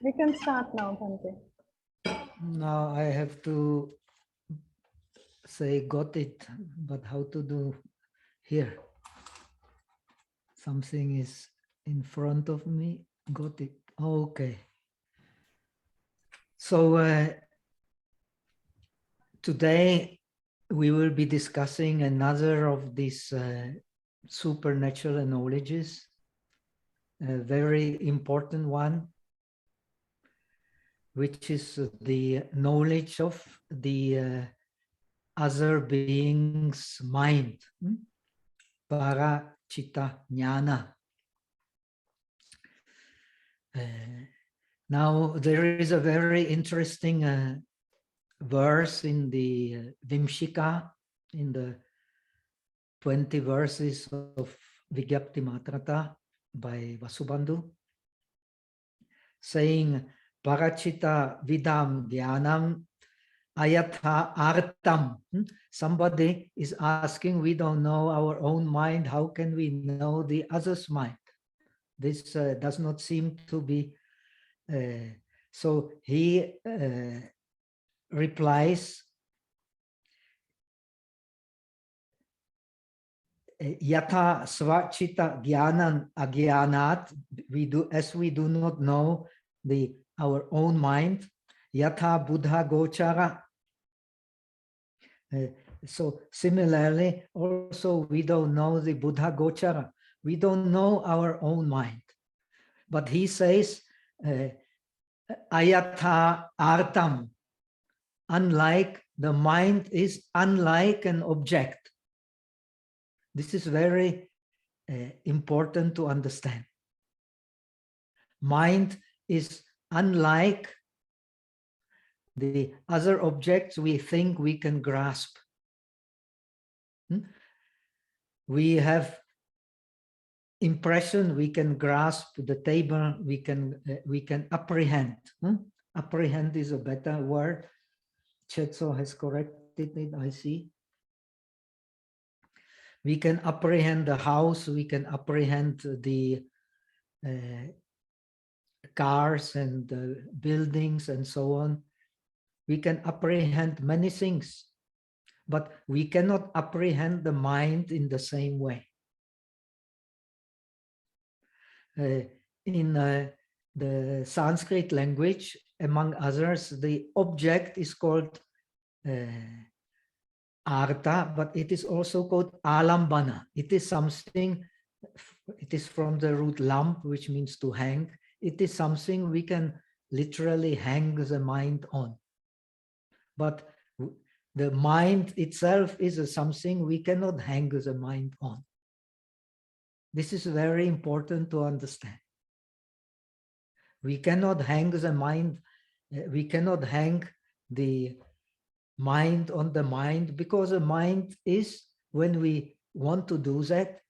We can start now, Bhante. Now I have to say got it, but how to do here? Something is in front of me. Got it. Okay. So today we will be discussing another of these supernatural knowledges, a very important one, which is the knowledge of the other being's mind, para citta jnana. Now there is a very interesting verse in the Vimshika, in the 20 verses of Vidyaptimatrata by Vasubandhu, saying, Parachita vidam dhyanam ayatha artam. Somebody is asking, we don't know our own mind, how can we know the other's mind? This does not seem to be, so he replies, Yatha svachita gyanan agyanat, as we do not know our own mind, yatha buddha gochara. So similarly, also we don't know the Buddha gochara. We don't know our own mind. But he says, ayatha artam, unlike the mind is unlike an object. This is very important to understand. Mind is unlike the other objects we think we can grasp. We have impression, we can grasp the table, we can apprehend. Apprehend is a better word. Chetso has corrected it, I see. We can apprehend the house, we can apprehend the cars and the buildings and so on. We can apprehend many things, but we cannot apprehend the mind in the same way. In the Sanskrit language, among others, the object is called artha, but it is also called alambana. It is something, it is from the root lamp, which means to hang. It is something we can literally hang the mind on. But the mind itself is something we cannot hang the mind on. This is very important to understand. We cannot hang the mind, we cannot hang the mind on the mind, because the mind is, when we want to do that,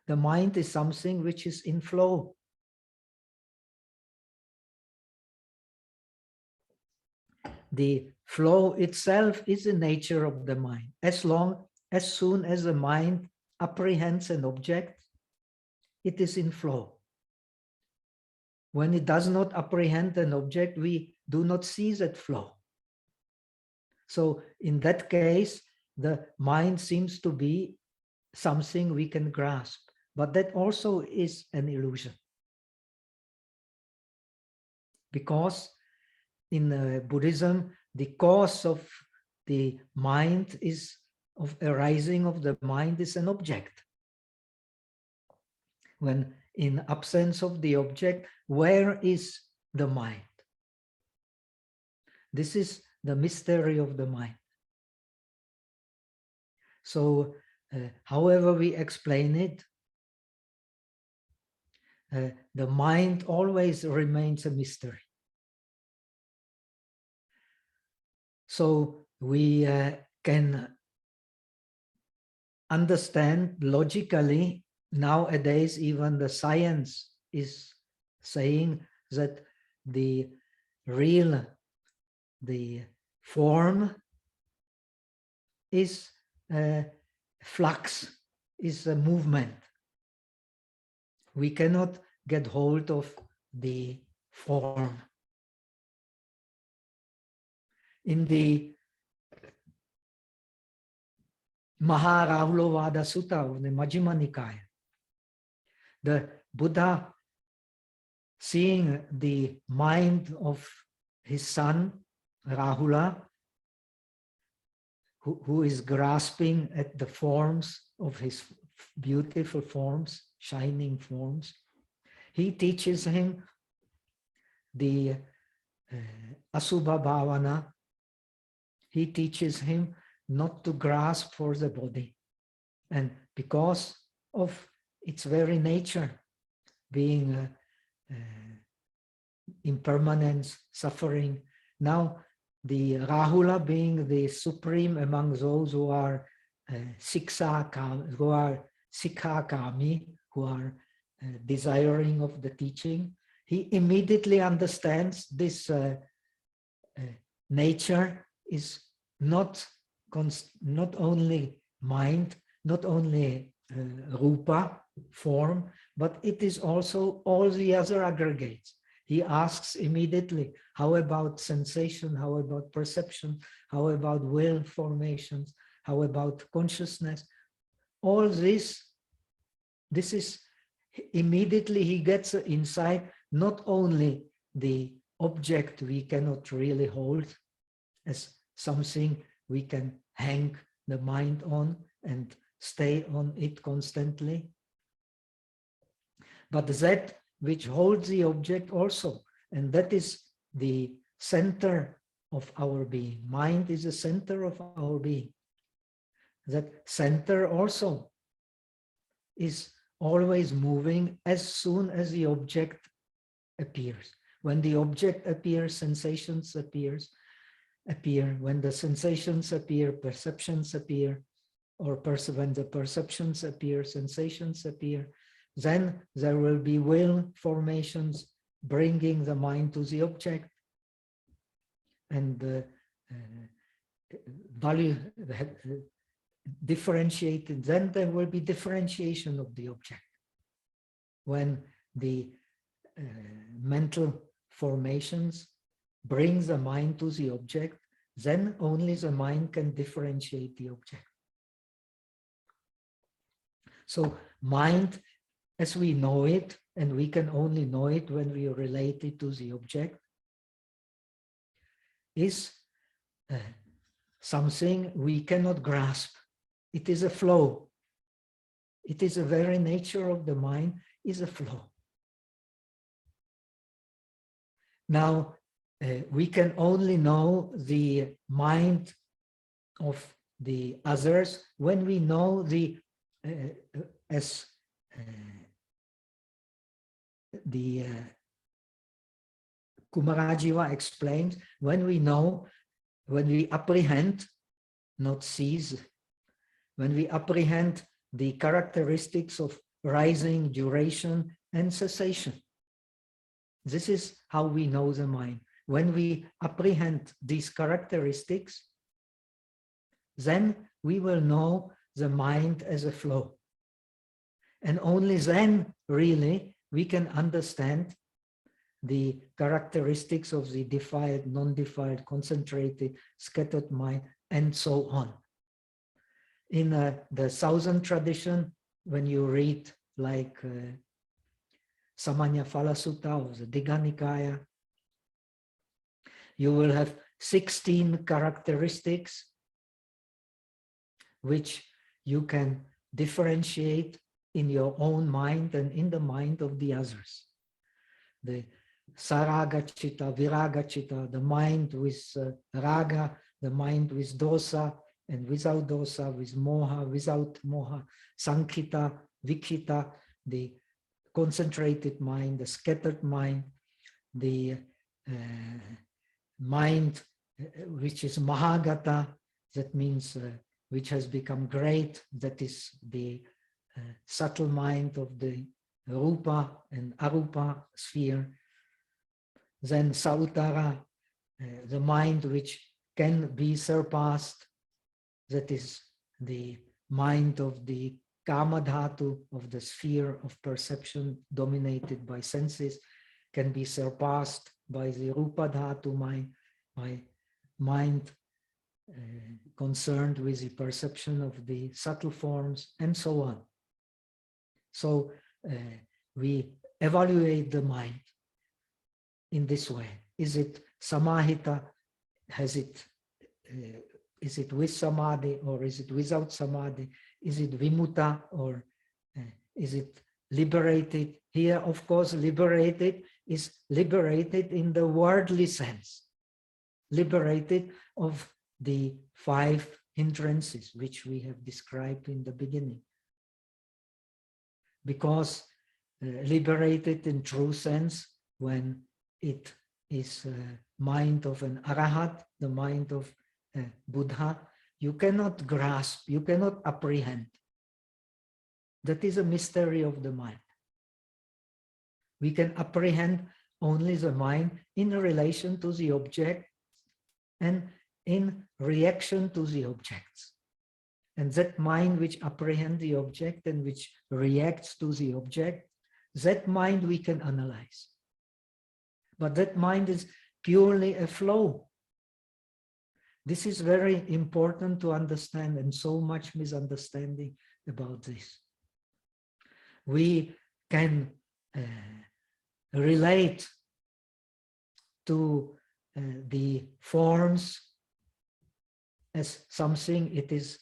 the mind is something which is in flow. The flow itself is the nature of the mind. As soon as the mind apprehends an object, it is in flow. When it does not apprehend an object, we do not see that flow. So in that case, the mind seems to be something we can grasp, but that also is an illusion. Because in Buddhism, the cause of the mind of arising of the mind is an object. When in absence of the object, where is the mind? This is the mystery of the mind. So, however we explain it, the mind always remains a mystery. So we can understand logically. Nowadays, even the science is saying that the form is flux, is a movement. We cannot get hold of the form. In the Maharahulovada Sutta of the Majjhima Nikaya, the Buddha, seeing the mind of his son Rahula, who is grasping at the forms of his beautiful forms, shining forms, he teaches him the Asubha Bhavana. He teaches him not to grasp for the body. And because of its very nature, being impermanence, suffering, now the Rahula being the supreme among those who are Siksha-kami, who are desiring of the teaching, he immediately understands this nature is not only mind, not only rupa, form, but it is also all the other aggregates. He asks immediately, how about sensation? How about perception? How about will formations? How about consciousness? All this is immediately he gets an insight, not only the object we cannot really hold as something we can hang the mind on and stay on it constantly, but that which holds the object also, and that is the center of our being. Mind is the center of our being. That center also is always moving as soon as the object appears. When the object appears, sensations appear. When the sensations appear, perceptions appear, or when the perceptions appear, sensations appear. Then there will be will formations bringing the mind to the object, and value differentiated. Then there will be differentiation of the object. When the mental formations brings the mind to the object, then only the mind can differentiate the object. So mind, as we know it, and we can only know it when we relate it to the object, is something we cannot grasp. It is a flow. It is the very nature of the mind, is a flow. Now, we can only know the mind of the others when we know the as the Kumarajiva explains, when we apprehend, not seize, when we apprehend the characteristics of rising, duration, and cessation. This is how we know the mind. When we apprehend these characteristics, then we will know the mind as a flow. And only then, really, we can understand the characteristics of the defiled, non-defiled, concentrated, scattered mind, and so on. In the Southern tradition, when you read like Samanya Phala Sutta or the Digha Nikaya, you will have 16 characteristics which you can differentiate in your own mind and in the mind of the others. The Saraga Chitta, Viraga Chitta, the mind with Raga, the mind with Dosa, and without Dosa, with Moha, without Moha, Sankhita, Vikita, the concentrated mind, the scattered mind, the mind which is Mahagata, that means which has become great, that is the subtle mind of the Rupa and Arupa sphere. Then Sautara, the mind which can be surpassed, that is the mind of the Kama Dhatu, of the sphere of perception dominated by senses, can be surpassed by the Rupa Dhatu, my mind concerned with the perception of the subtle forms, and so on. So we evaluate the mind in this way. Is it samahita? Is it with samadhi, or is it without samadhi? Is it vimuta, or is it liberated? Here, of course, liberated is liberated in the worldly sense, liberated of the 5 hindrances which we have described in the beginning. Because liberated in true sense, when it is mind of an arahat, the mind of Buddha, you cannot grasp, you cannot apprehend. That is a mystery of the mind. We can apprehend only the mind in relation to the object and in reaction to the objects. And that mind which apprehends the object and which reacts to the object, that mind we can analyze. But that mind is purely a flow. This is very important to understand, and so much misunderstanding about this. We can relate to the forms as something it is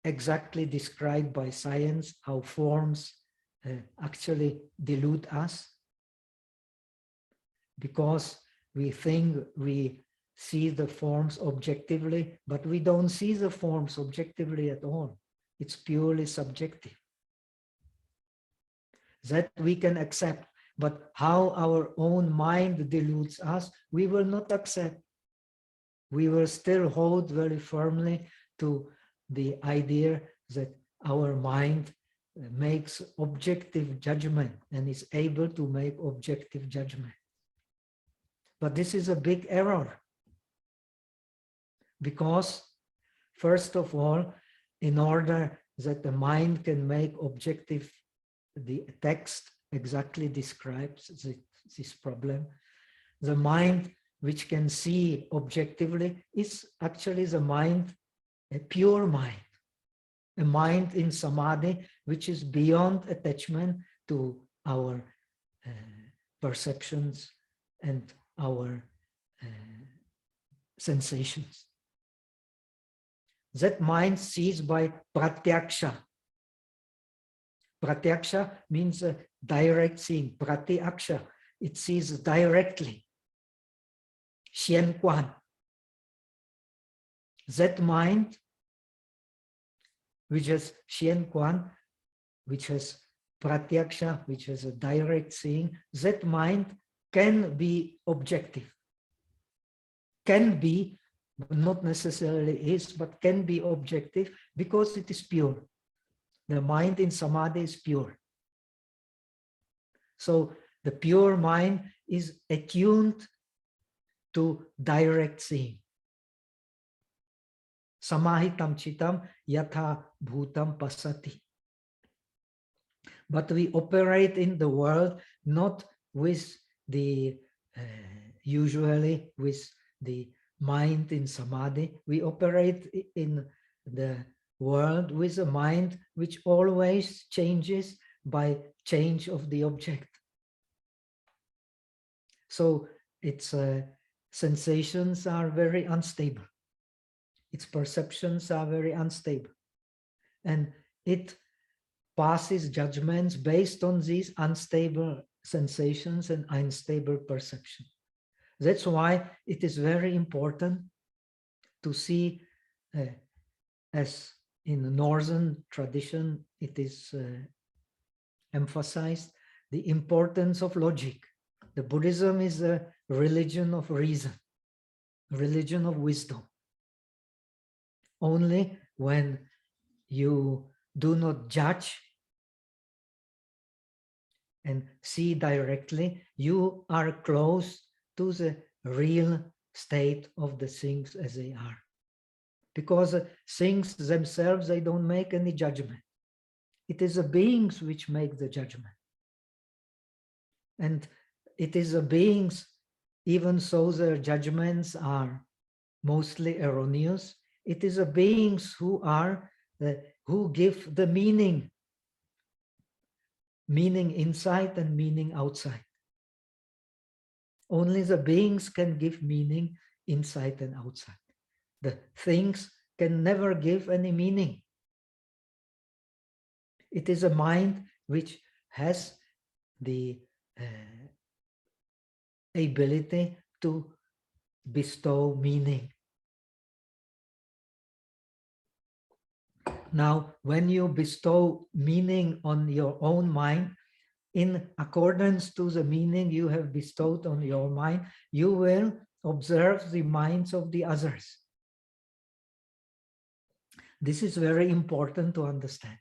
exactly described by science, how forms actually delude us, because we think we see the forms objectively, but we don't see the forms objectively at all. It's purely subjective. That we can accept, but how our own mind deludes us, we will not accept. We will still hold very firmly to the idea that our mind makes objective judgment and is able to make objective judgment. But this is a big error. Because, first of all, in order that the mind can make objective, the text exactly describes this problem. The mind which can see objectively is actually the mind, a pure mind, a mind in samadhi, which is beyond attachment to our perceptions and our sensations. That mind sees by pratyaksha. Pratyaksha means a direct seeing. Pratyaksha, it sees directly. Xian Quan. That mind, which has Xian Quan, which has pratyaksha, which has a direct seeing, that mind can be objective. Can be, not necessarily is, but can be objective because it is pure. The mind in samadhi is pure. So the pure mind is attuned to direct seeing. Samahitam chitam yatha bhutam pasati. But we operate in the world not with the, usually with the mind in samadhi. We operate in the world with a mind which always changes by change of the object. So its sensations are very unstable. Its perceptions are very unstable. And it passes judgments based on these unstable sensations and unstable perception. That's why it is very important to see, as in the northern tradition, it is emphasized, the importance of logic. The Buddhism is a religion of reason, religion of wisdom. Only when you do not judge and see directly, you are close to the real state of the things as they are. Because things themselves, they don't make any judgment. It is the beings which make the judgment. And it is the beings, even so their judgments are mostly erroneous, it is the beings who give the meaning inside and meaning outside. Only the beings can give meaning inside and outside. The things can never give any meaning. It is a mind which has the ability to bestow meaning. Now, when you bestow meaning on your own mind, in accordance to the meaning you have bestowed on your mind, you will observe the minds of the others. This is very important to understand.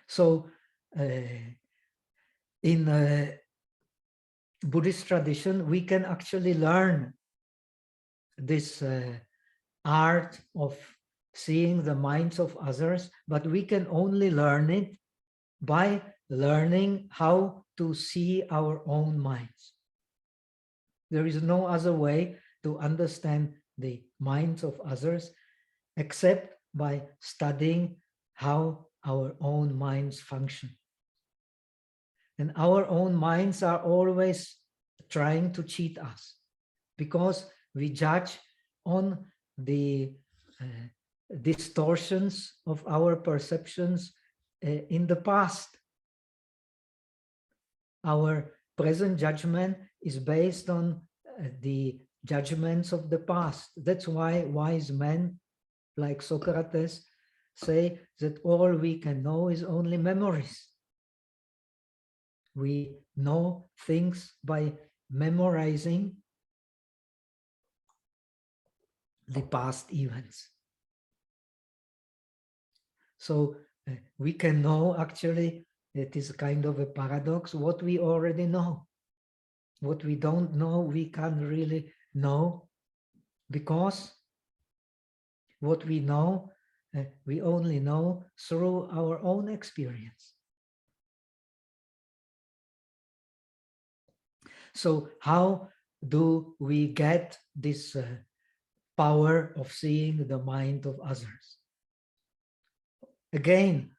So, in Buddhist tradition, we can actually learn this art of seeing the minds of others, but we can only learn it by learning how to see our own minds. There is no other way to understand the minds of others except by studying how our own minds function. And our own minds are always trying to cheat us because we judge on the distortions of our perceptions in the past. Our present judgment is based on the judgments of the past. That's why wise men like Socrates say that all we can know is only memories. We know things by memorizing the past events. So we can know, actually, it is kind of a paradox, what we already know. What we don't know, we can't really know, because what we know, we only know through our own experience. So how do we get this power of seeing the mind of others? Again,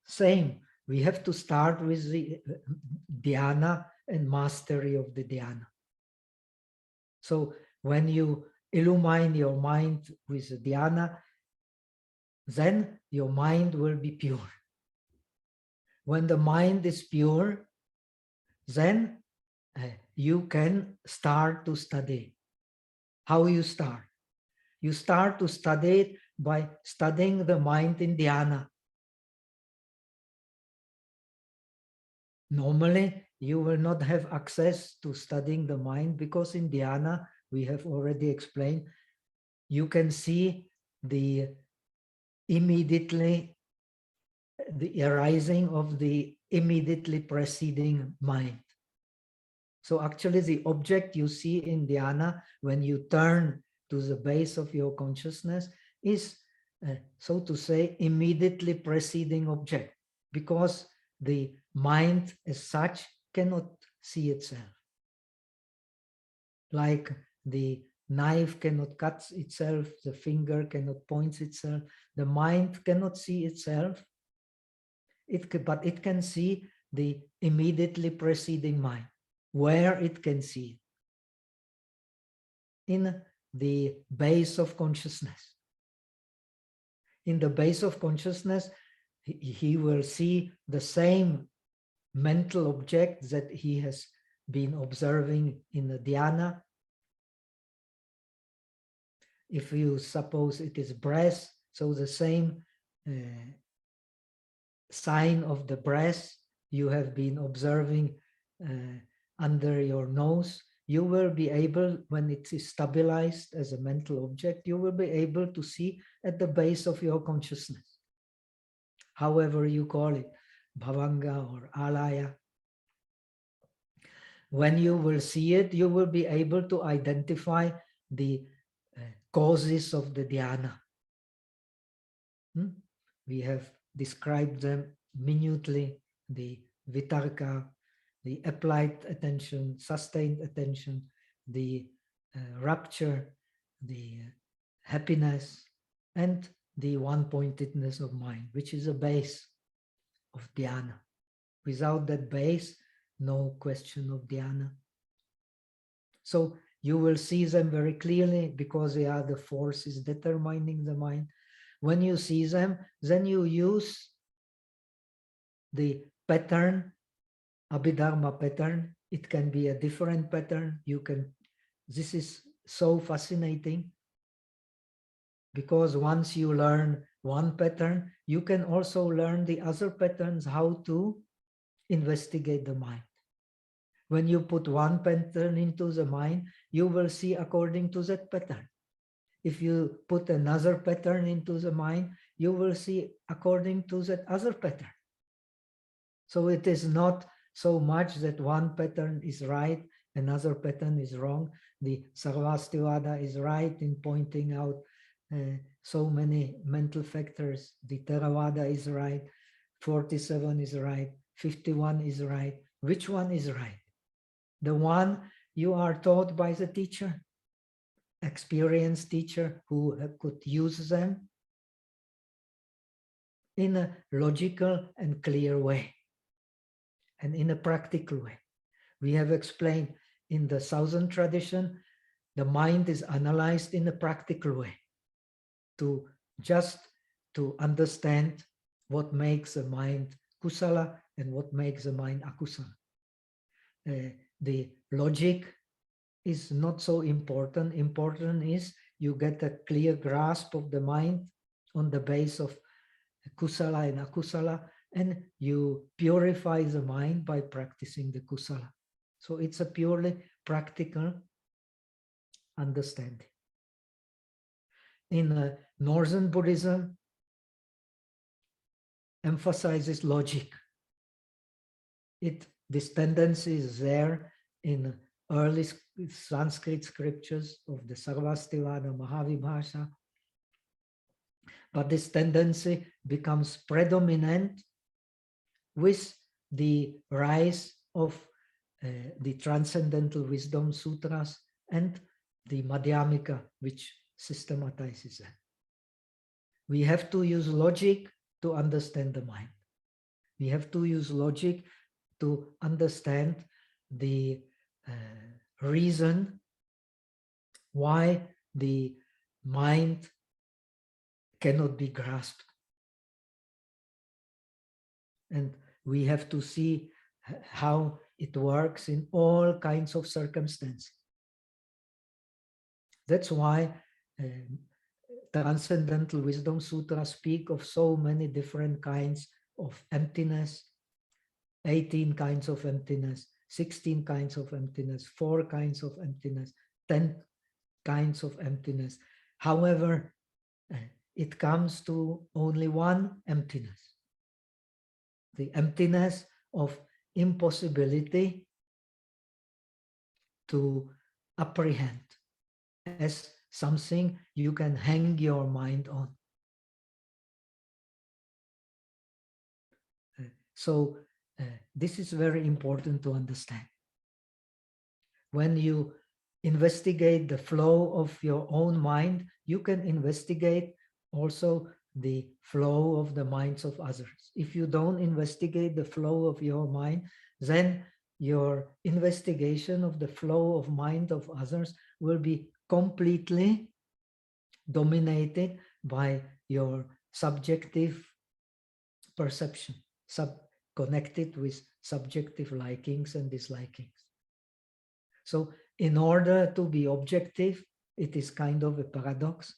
same. We have to start with the dhyana and mastery of the dhyana. So when you illumine your mind with the dhyana, then your mind will be pure. When the mind is pure, then you can start to study. How you start? You start to study it by studying the mind in dhyana. Normally, you will not have access to studying the mind because in dhyana, we have already explained, you can see the arising of the immediately preceding mind. So actually the object you see in dhyana, when you turn to the base of your consciousness, is, so to say, immediately preceding object, because the mind as such cannot see itself. Like the knife cannot cut itself, the finger cannot point itself, the mind cannot see itself, but it can see the immediately preceding mind. Where it can see it? In the base of consciousness. In the base of consciousness, he will see the same mental object that he has been observing in the dhyana. If you suppose it is breath, so the same sign of the breath you have been observing under your nose, you will be able, when it is stabilized as a mental object, you will be able to see at the base of your consciousness. However you call it, bhavanga or alaya. When you will see it, you will be able to identify the causes of the dhyana. We have described them minutely, the vitarka, the applied attention, sustained attention, the rapture, the happiness, and the one-pointedness of mind, which is a base of dhyana. Without that base, no question of dhyana. So you will see them very clearly because they are the forces determining the mind. When you see them, then you use the pattern, Abhidharma pattern. It can be a different pattern. This is so fascinating because once you learn one pattern, you can also learn the other patterns, how to investigate the mind. When you put one pattern into the mind, you will see according to that pattern. If you put another pattern into the mind, you will see according to that other pattern. So it is not so much that one pattern is right, another pattern is wrong. The Sarvastivada is right in pointing out so many mental factors. The Theravada is right, 47 is right, 51 is right. Which one is right? The one you are taught by the teacher, experienced teacher who could use them in a logical and clear way and in a practical way. We have explained in the Southern tradition, the mind is analyzed in a practical way to understand what makes the mind kusala and what makes the mind akusala. The logic is not so important. Important is you get a clear grasp of the mind on the base of kusala and akusala, and you purify the mind by practicing the kusala. So it's a purely practical understanding. In Northern Buddhism, emphasizes logic. This tendency is there in early Sanskrit scriptures of the Sarvastivada, Mahavibhasha. But this tendency becomes predominant with the rise of the Transcendental Wisdom Sutras and the Madhyamika, which systematizes them. We have to use logic to understand the mind. We have to use logic to understand the reason why the mind cannot be grasped. And we have to see how it works in all kinds of circumstances. That's why Transcendental Wisdom Sutras speak of so many different kinds of emptiness, 18 kinds of emptiness, 16 kinds of emptiness, 4 kinds of emptiness, 10 kinds of emptiness. However, it comes to only one emptiness. The emptiness of impossibility to apprehend as something you can hang your mind on. So this is very important to understand. When you investigate the flow of your own mind, you can investigate also the flow of the minds of others. If you don't investigate the flow of your mind, then your investigation of the flow of mind of others will be completely dominated by your subjective perception, connected with subjective likings and dislikings. So in order to be objective, it is kind of a paradox.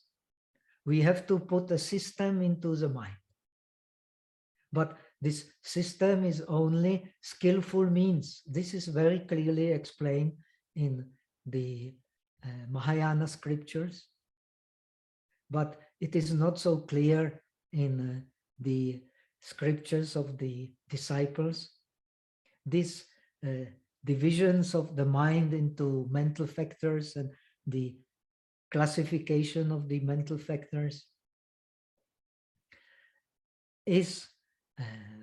We have to put a system into the mind. But this system is only skillful means. This is very clearly explained in the Mahayana scriptures, but it is not so clear in the scriptures of the disciples. These divisions of the mind into mental factors and the classification of the mental factors is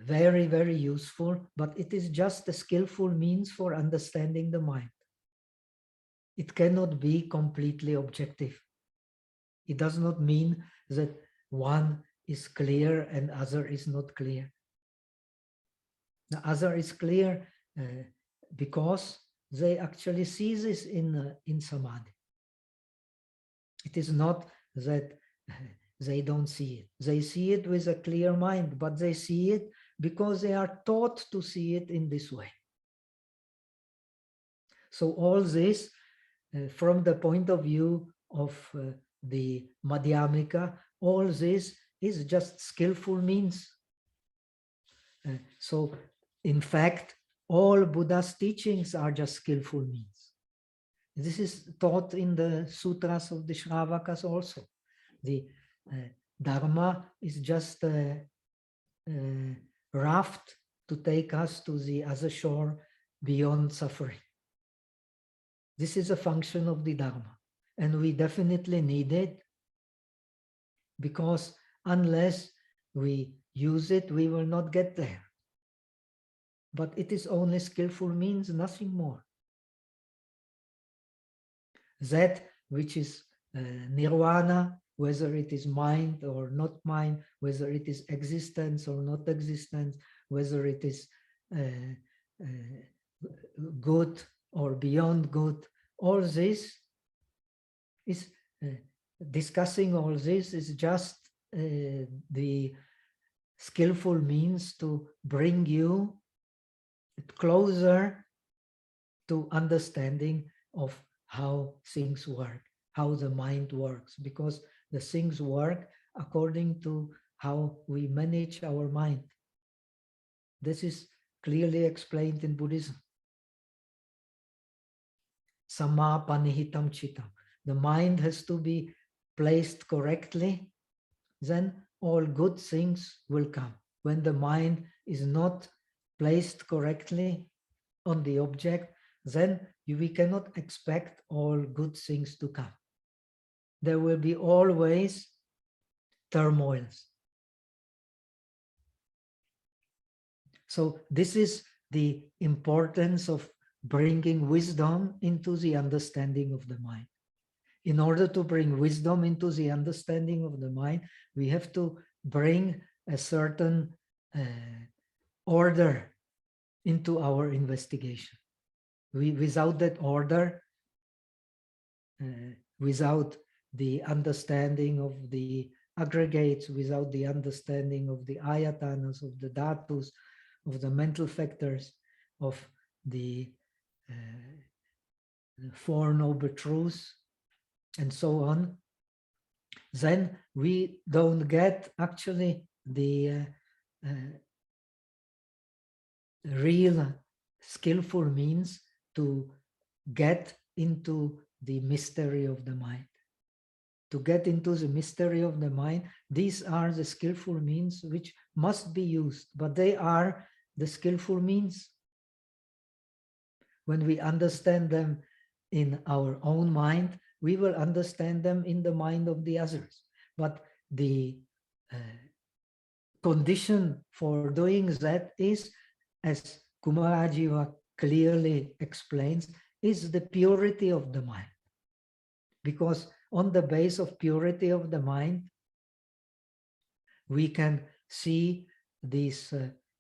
very, very useful, but it is just a skillful means for understanding the mind. It cannot be completely objective. It does not mean that one is clear and other is not clear. The other is clear because they actually see this in samadhi. It is not that they don't see it. They see it with a clear mind, but they see it because they are taught to see it in this way. So all this, from the point of view of the Madhyamika, all this is just skillful means. So in fact, all Buddha's teachings are just skillful means. This is taught in the sutras of the Shravakas also. The Dharma is just a raft to take us to the other shore beyond suffering. This is a function of the Dharma, and we definitely need it, because unless we use it, we will not get there. But it is only skillful means, nothing more. That which is nirvana, whether it is mind or not mind, whether it is existence or not existence, whether it is good or beyond good, all this is, discussing all this is just the skillful means to bring you closer to understanding of how things work, how the mind works, because the things work according to how we manage our mind. This is clearly explained in Buddhism. Sama panihitam chitam. The mind has to be placed correctly, then all good things will come. When the mind is not placed correctly on the object, then we cannot expect all good things to come. There will be always turmoils. So this is the importance of bringing wisdom into the understanding of the mind. In order to bring wisdom into the understanding of the mind, we have to bring a certain order into our investigation. Without that order, without the understanding of the aggregates, without the understanding of the ayatanas, of the dhatus, of the mental factors, of the Four Noble Truths, and so on, then we don't get actually the real skillful means to get into the mystery of the mind. To get into the mystery of the mind, these are the skillful means which must be used, but they are the skillful means. When we understand them in our own mind, we will understand them in the mind of the others. But the condition for doing that is, as Kumarajiva clearly explains, is the purity of the mind. Because on the base of purity of the mind, we can see these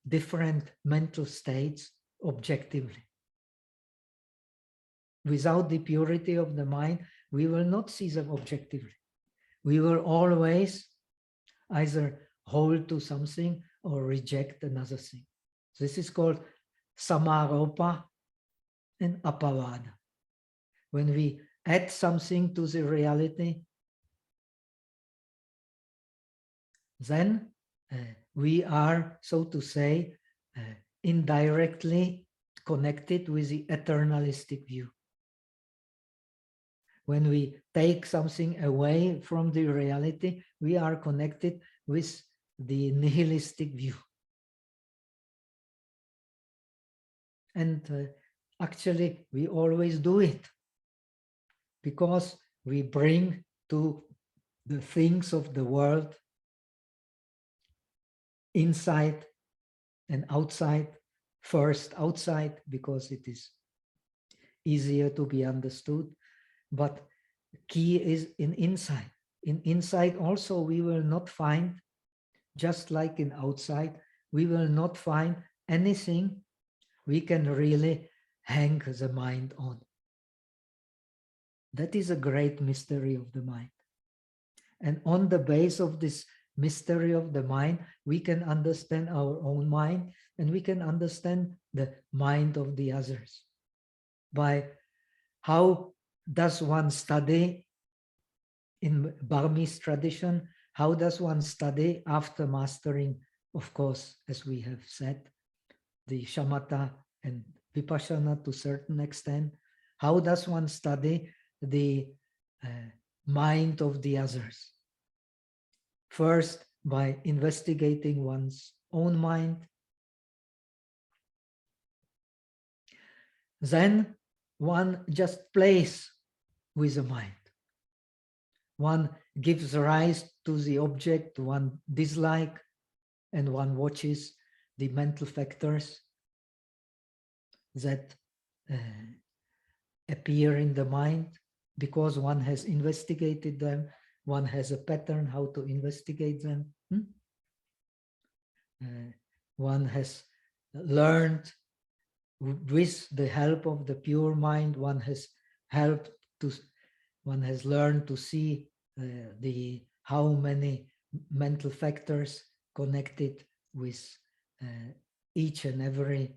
different mental states objectively. Without the purity of the mind, we will not see them objectively. We will always either hold to something or reject another thing. This is called samaropa and apavada. When we add something to the reality, then we are, so to say, indirectly connected with the eternalistic view. When we take something away from the reality, we are connected with the nihilistic view. And actually, we always do it because we bring to the things of the world insight and outside, first outside, because it is easier to be understood, but key is in inside. In inside also we will not find, just like in outside, we will not find anything we can really hang the mind on. That is a great mystery of the mind. And on the base of this mystery of the mind, we can understand our own mind, and we can understand the mind of the others. By how does one study in Burmese tradition? How does one study after mastering, of course, as we have said, the shamatha and vipassana to a certain extent? How does one study the mind of the others? First, by investigating one's own mind. Then one just plays with the mind. One gives rise to the object one dislike, and one watches the mental factors that appear in the mind, because one has investigated them. One has a pattern how to investigate them. One has learned with the help of the pure mind. One has learned to see how many mental factors connected with each and every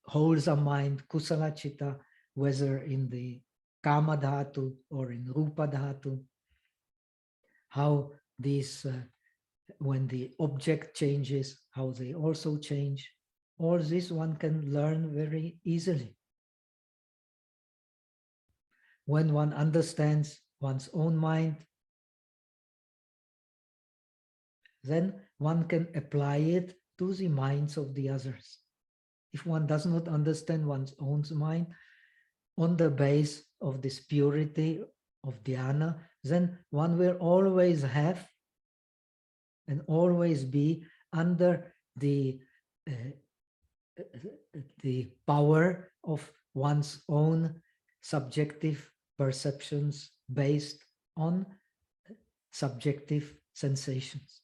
wholesome mind, kusala chitta, whether in the kama dhatu or in rupa dhatu. How these, when the object changes, how they also change. All this one can learn very easily. When one understands one's own mind, then one can apply it to the minds of the others. If one does not understand one's own mind on the base of this purity of dhyana, then one will always have and always be under the power of one's own subjective perceptions based on subjective sensations.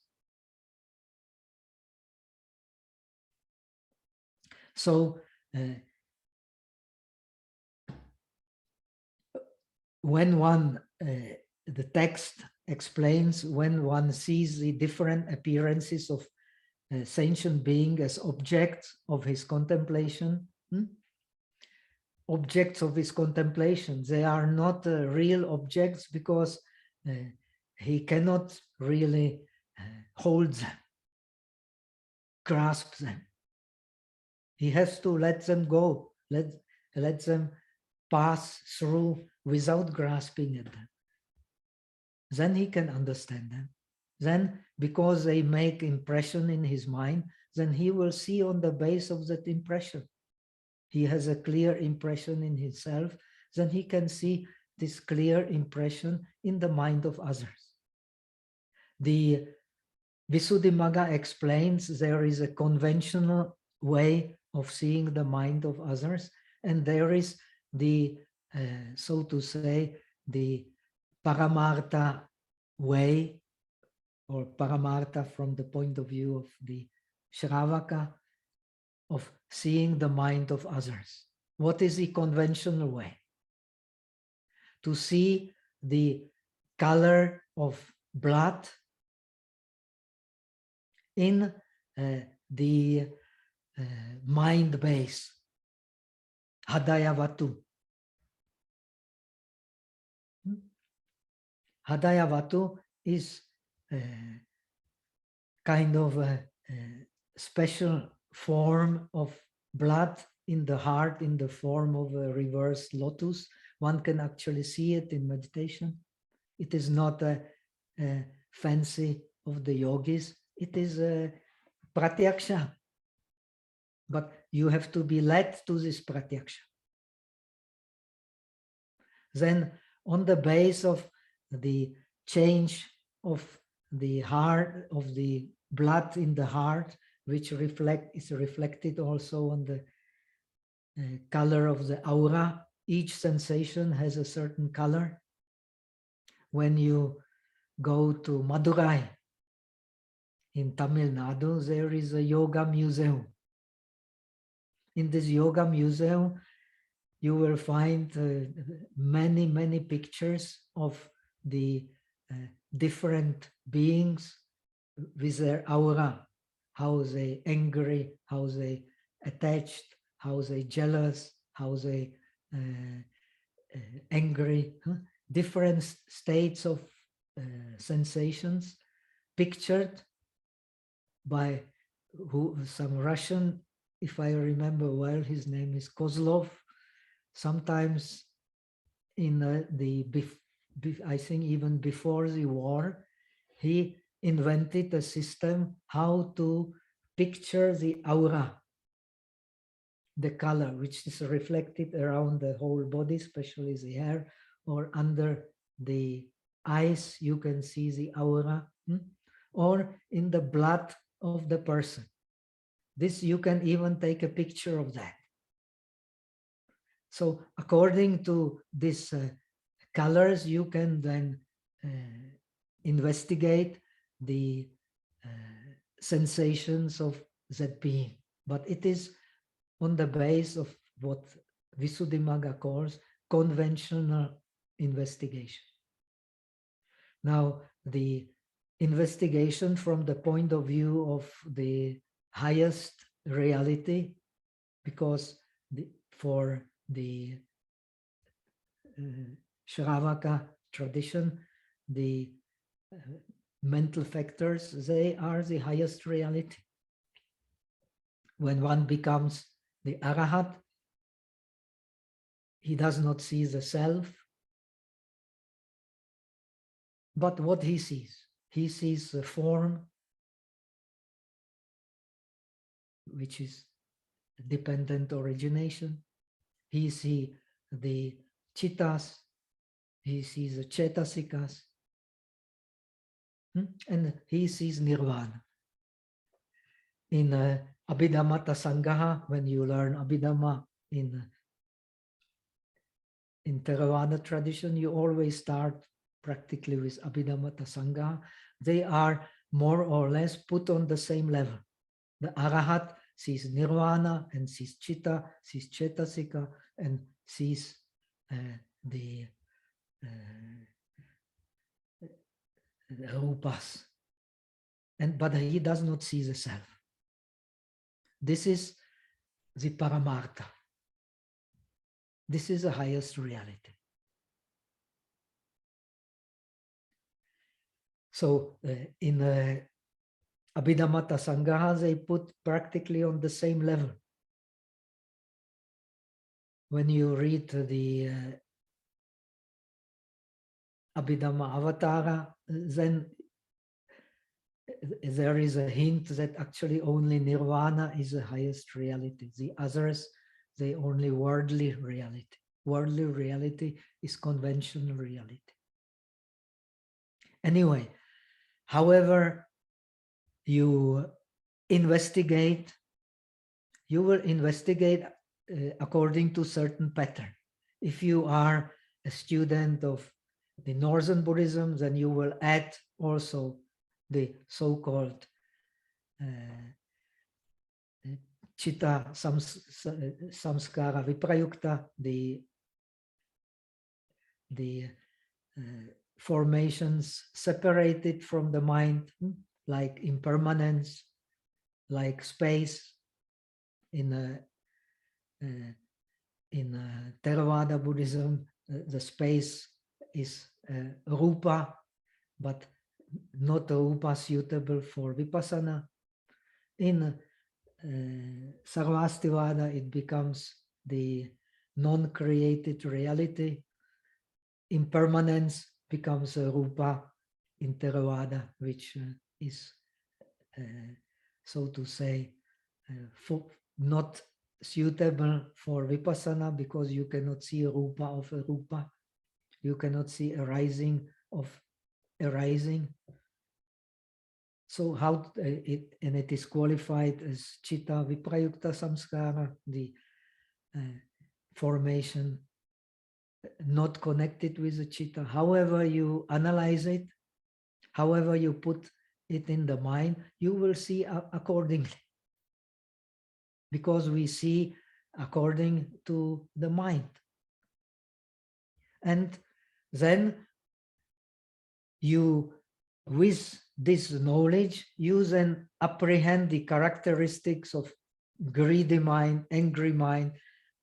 So when one, the text explains, when one sees the different appearances of sentient being as objects of his contemplation, objects of his contemplation, they are not real objects, because he cannot really hold them, grasp them. He has to let them go, let them pass through without grasping at them. Then he can understand them. Then, because they make impression in his mind, then he will see on the base of that impression. He has a clear impression in himself, then he can see this clear impression in the mind of others. The Visuddhimagga explains there is a conventional way of seeing the mind of others, and there is the, so to say, the Paramartha way, or Paramartha from the point of view of the Shravaka, of seeing the mind of others. What is the conventional way? To see the color of blood in the mind base, Hadayavatu. Hadayavatu is kind of a special form of blood in the heart, in the form of a reverse lotus. One can actually see it in meditation. It is not a fancy of the yogis. It is a pratyaksha. But you have to be led to this pratyaksha. Then on the base of the change of the heart, of the blood in the heart, which is reflected also on the color of the aura. Each sensation has a certain color. When you go to Madurai in Tamil Nadu, there is a yoga museum. In this yoga museum, you will find many, many pictures of the different beings with their aura, how they angry, how they attached, how they jealous, how they angry, different states of sensations pictured by some Russian, if I remember well, his name is Kozlov. Sometimes in I think even before the war, he invented a system how to picture the aura, the color, which is reflected around the whole body, especially the hair, or under the eyes, you can see the aura, or in the blood of the person. This, you can even take a picture of that. So according to these colors, you can then investigate the sensations of that being. But it is on the base of what Visuddhimagga calls conventional investigation. Now, the investigation from the point of view of the highest reality, because for the Shravaka tradition, the mental factors, they are the highest reality. When one becomes the Arahat, he does not see the self, but what he sees the form, which is dependent origination. He sees the chittas, he sees the chetasikas, and he sees nirvana. In Abhidhamata Sangaha, when you learn Abhidhamma in Theravada tradition, you always start practically with Abhidhamata Sangaha. They are more or less put on the same level. The Arahat sees nirvana and sees chitta, sees chetasika, and sees the rupas. But he does not see the self. This is the Paramartha. This is the highest reality. So in Abhidhamata Sangaha, they put practically on the same level. When you read the Abhidhamma Avatara, then there is a hint that actually only nirvana is the highest reality. The others, they only worldly reality. Worldly reality is conventional reality. Anyway, however you investigate, you will investigate according to certain pattern. If you are a student of the Northern Buddhism, then you will add also the so-called Chitta Samskara Viprayukta, the formations separated from the mind, like impermanence, like space. In Theravada Buddhism, the space is rupa, but not a rupa suitable for vipassana. In Sarvastivada, it becomes the non-created reality. Impermanence becomes a rupa in Theravada, which is, so to say, not suitable for vipassana, because you cannot see a rupa of a rupa. You cannot see arising of arising. So how it is qualified as chitta viprayukta samskara, the formation not connected with the chitta. However you analyze it, however you put it in the mind, you will see accordingly. Because we see according to the mind. And then you, with this knowledge, you then apprehend the characteristics of greedy mind, angry mind,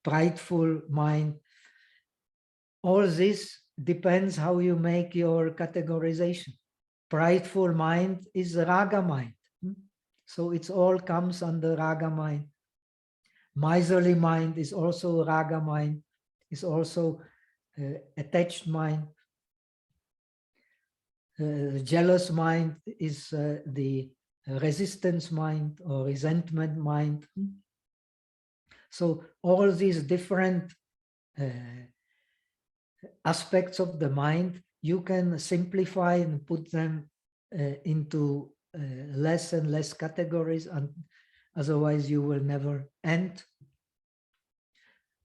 prideful mind. All this depends how you make your categorization. Prideful mind is raga mind. So it all comes under raga mind. Miserly mind is also raga mind, is also attached mind. Jealous mind is the resistance mind or resentment mind. So all these different aspects of the mind, you can simplify and put them into less and less categories, and otherwise you will never end.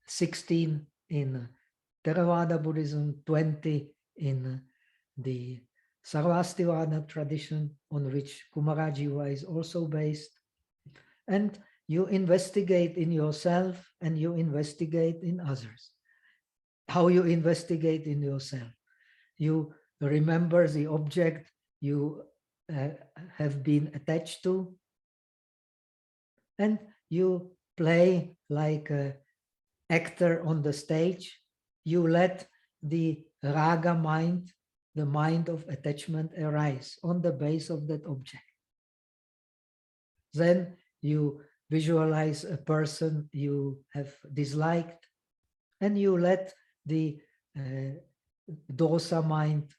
16 in Theravada Buddhism, 20 in the Sarvastivada tradition, on which Kumarajiva is also based. And you investigate in yourself and you investigate in others. How you investigate in yourself? You remember the object you have been attached to, and you play like an actor on the stage. You let the raga mind, the mind of attachment, arise on the base of that object. Then you visualize a person you have disliked, and you let the dosa mind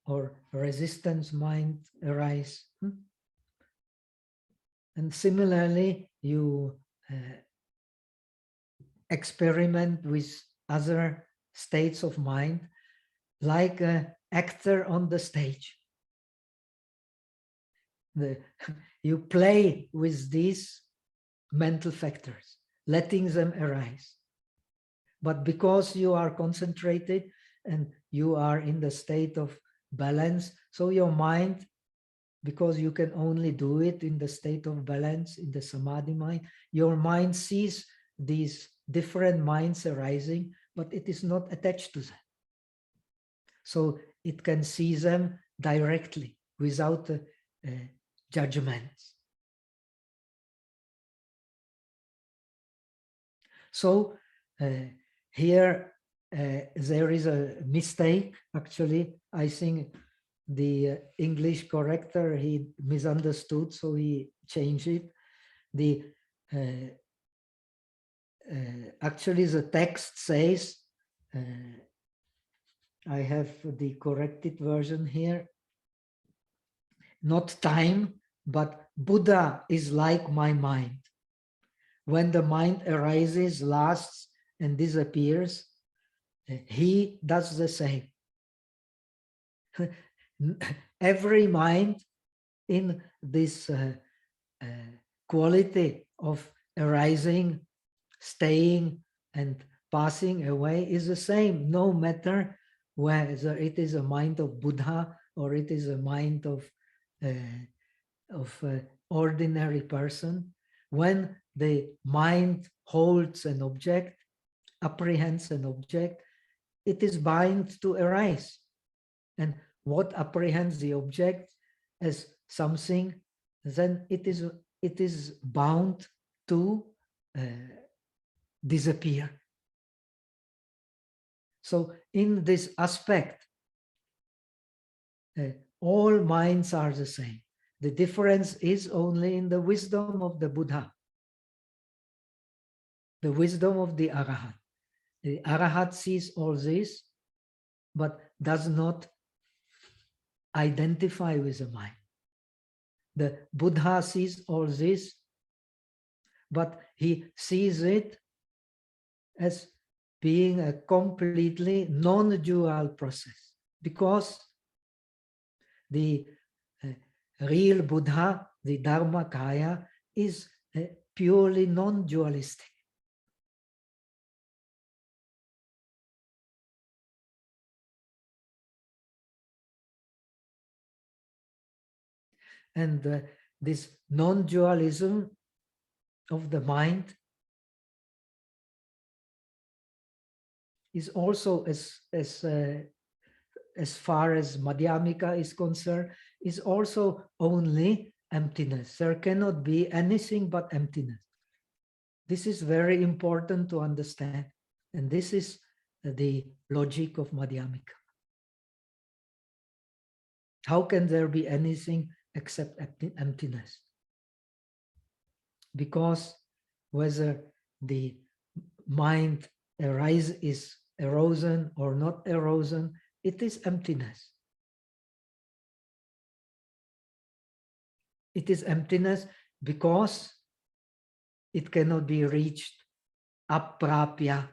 or resistance mind arise. And similarly, you experiment with other states of mind like an actor on the stage. You play with these mental factors, letting them arise. But because you are concentrated and you are in the state of balance, so your mind, because you can only do it in the state of balance, in the samadhi mind, your mind sees these different minds arising, but it is not attached to them. So it can see them directly without judgments. So here there is a mistake. Actually, I think the English corrector, he misunderstood, so he changed it. The actually the text says, I have the corrected version here, not time, but Buddha is like my mind. When the mind arises, lasts, and disappears, he does the same. Every mind in this quality of arising, staying, and passing away is the same, no matter whether it is a mind of Buddha or it is a mind of ordinary person. When the mind holds an object, apprehends an object, it is bound to arise. And what apprehends the object as something, then it is bound to disappear. So in this aspect, all minds are the same. The difference is only in the wisdom of the Buddha, the wisdom of the Arahant. The Arahant sees all this, but does not identify with the mind. The Buddha sees all this, but he sees it as being a completely non-dual process, because the real Buddha, the Dharmakaya, is purely non-dualistic. And this non-dualism of the mind is also, as far as Madhyamika is concerned, is also only emptiness. There cannot be anything but emptiness. This is very important to understand. And this is the logic of Madhyamika. How can there be anything except emptiness? Because whether the mind is erosion or not erosion, it is emptiness. It is emptiness because it cannot be reached, aprapya.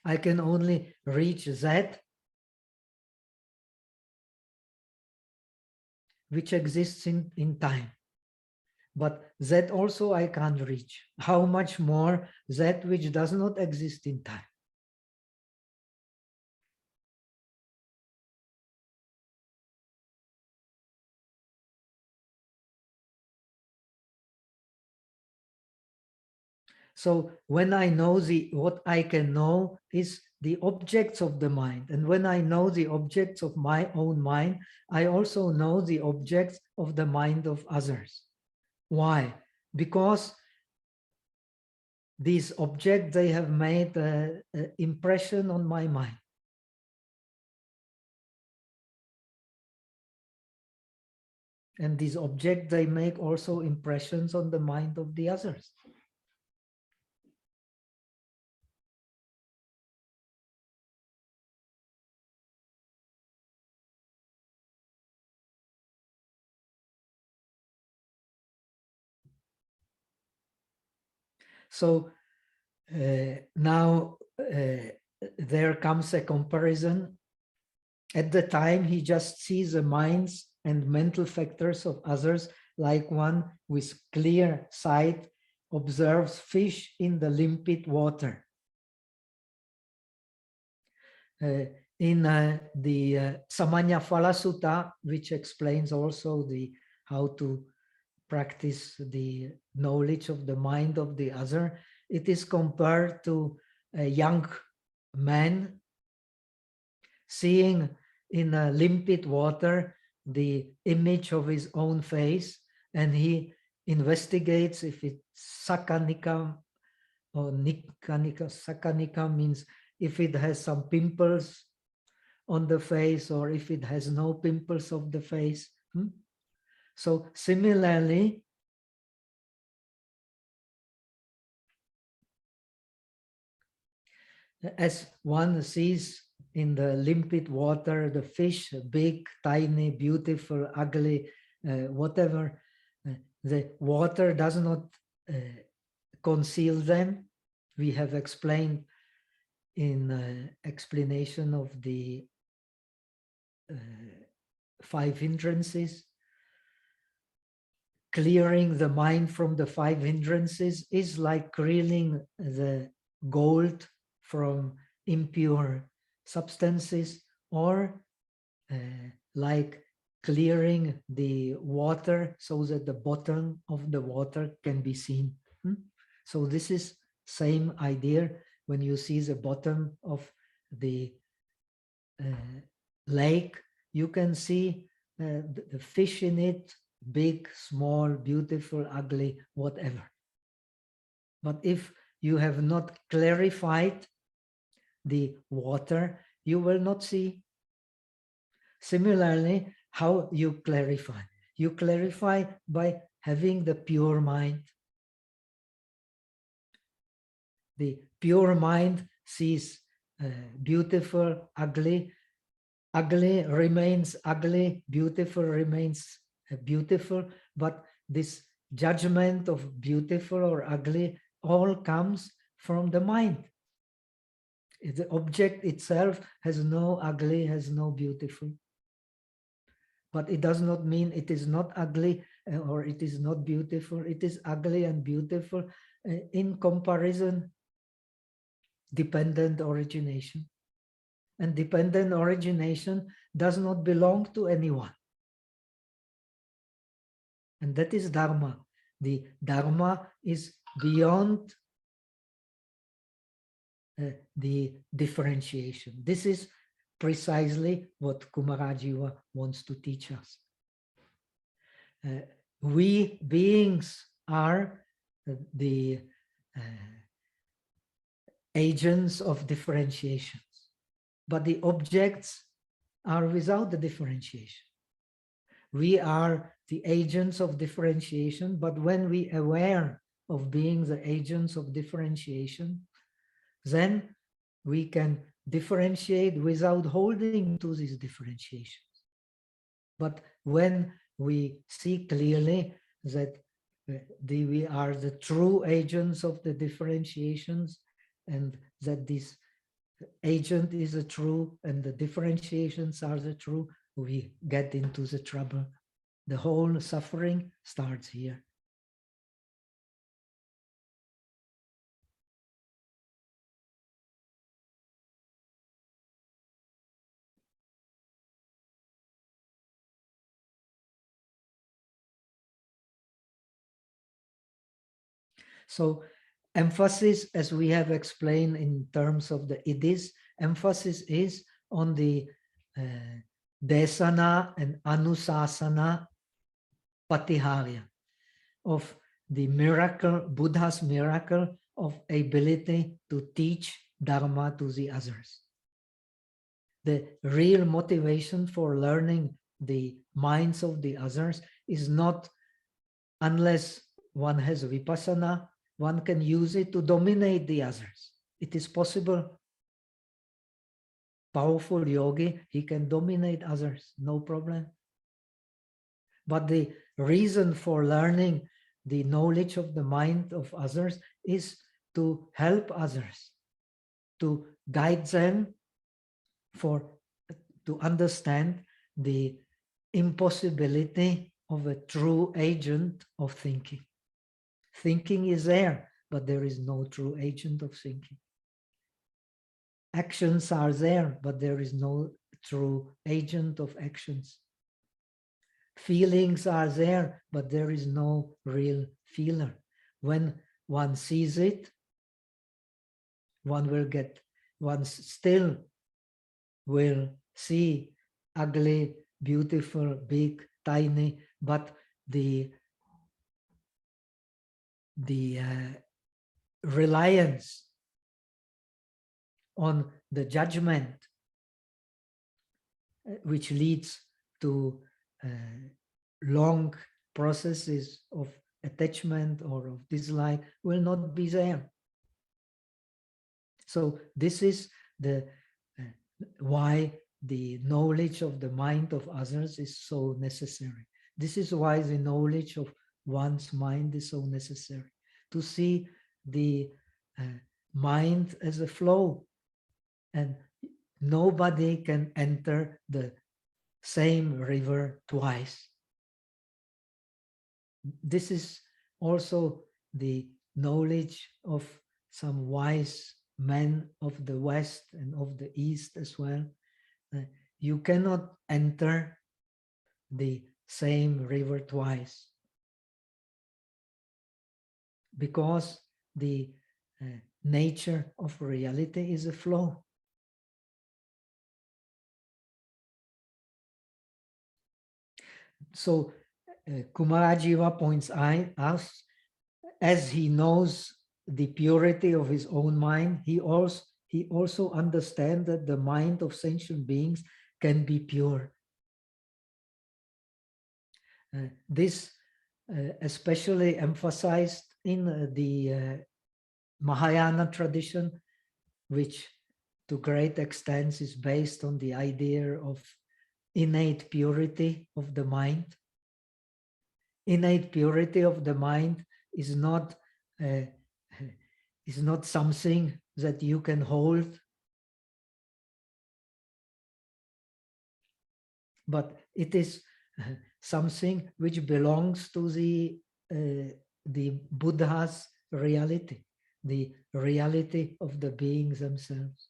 I can only reach that which exists in time. But that also I can't reach. How much more that which does not exist in time? So when I know what I can know is the objects of the mind. And when I know the objects of my own mind, I also know the objects of the mind of others. Why? Because these objects, they have made an impression on my mind. And these objects, they make also impressions on the mind of the others. So now there comes a comparison. At the time, he just sees the minds and mental factors of others, like one with clear sight observes fish in the limpid water. In the Samanya Phala Sutta, which explains also how to practice the knowledge of the mind of the other, it is compared to a young man seeing in a limpid water the image of his own face, and he investigates if it's sakanika or nikanika. Sakanika means if it has some pimples on the face or if it has no pimples of the face. So similarly, as one sees in the limpid water, the fish, big, tiny, beautiful, ugly, whatever, the water does not conceal them. We have explained in explanation of the 5 hindrances. Clearing the mind from the 5 hindrances is like clearing the gold from impure substances, or like clearing the water so that the bottom of the water can be seen. So this is same idea when you see the bottom of the lake, you can see the fish in it, big, small, beautiful, ugly, whatever. But if you have not clarified the water, you will not see. Similarly, how you clarify? You clarify by having the pure mind. The pure mind sees beautiful, ugly. Ugly remains ugly, beautiful remains beautiful, but this judgment of beautiful or ugly all comes from the mind. The object itself has no ugly, has no beautiful. But it does not mean it is not ugly or it is not beautiful. It is ugly and beautiful in comparison, dependent origination. And dependent origination does not belong to anyone. And that is Dharma. The Dharma is beyond the differentiation. This is precisely what Kumarajiva wants to teach us. We beings are the agents of differentiations, but the objects are without the differentiation. We are the agents of differentiation, but when we are aware of being the agents of differentiation, then we can differentiate without holding to these differentiations. But when we see clearly that we are the true agents of the differentiations, and that this agent is the true and the differentiations are the true, we get into the trouble. The whole suffering starts here. So emphasis, as we have explained in terms of the idis, emphasis is on the desana and anusasana patiharya of the miracle, Buddha's miracle of ability to teach Dharma to the others. The real motivation for learning the minds of the others is not, unless one has vipassana, one can use it to dominate the others. It is possible. Powerful yogi, he can dominate others, no problem. But the reason for learning the knowledge of the mind of others is to help others, to guide them to understand the impossibility of a true agent of thinking. Thinking is there, but there is no true agent of thinking. Actions are there, but there is no true agent of actions. Feelings are there, but there is no real feeler. When one sees it, one still will see ugly, beautiful, big, tiny, but the reliance on the judgment, which leads to long processes of attachment or of dislike, will not be there. So this is the why the knowledge of the mind of others is so necessary. This is why the knowledge of one's mind is so necessary, to see the mind as a flow, and nobody can enter the same river twice. This is also the knowledge of some wise men of the West and of the East as well. You cannot enter the same river twice, because the nature of reality is a flow. So Kumarajiva points out, as he knows the purity of his own mind, he also understands that the mind of sentient beings can be pure. This especially emphasized in the Mahayana tradition, which to great extent is based on the idea of innate purity of the mind. Innate purity of the mind is not something that you can hold but it is something which belongs to the Buddha's reality, the reality of the beings themselves.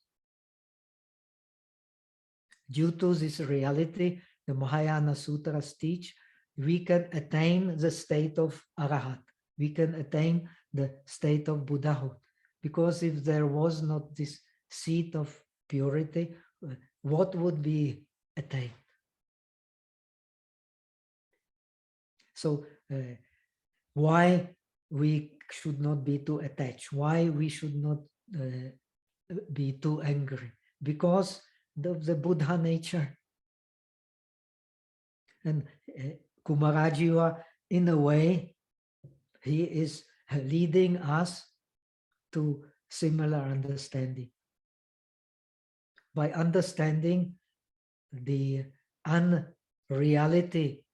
Due to this reality, the Mahayana Sutras teach, we can attain the state of Arahat. We can attain the state of Buddhahood. Because if there was not this seat of purity, what would be attained? So why we should not be too attached? Why we should not be too angry? Because of the Buddha nature. And Kumarajiva, in a way, he is leading us to similar understanding. By understanding the unreality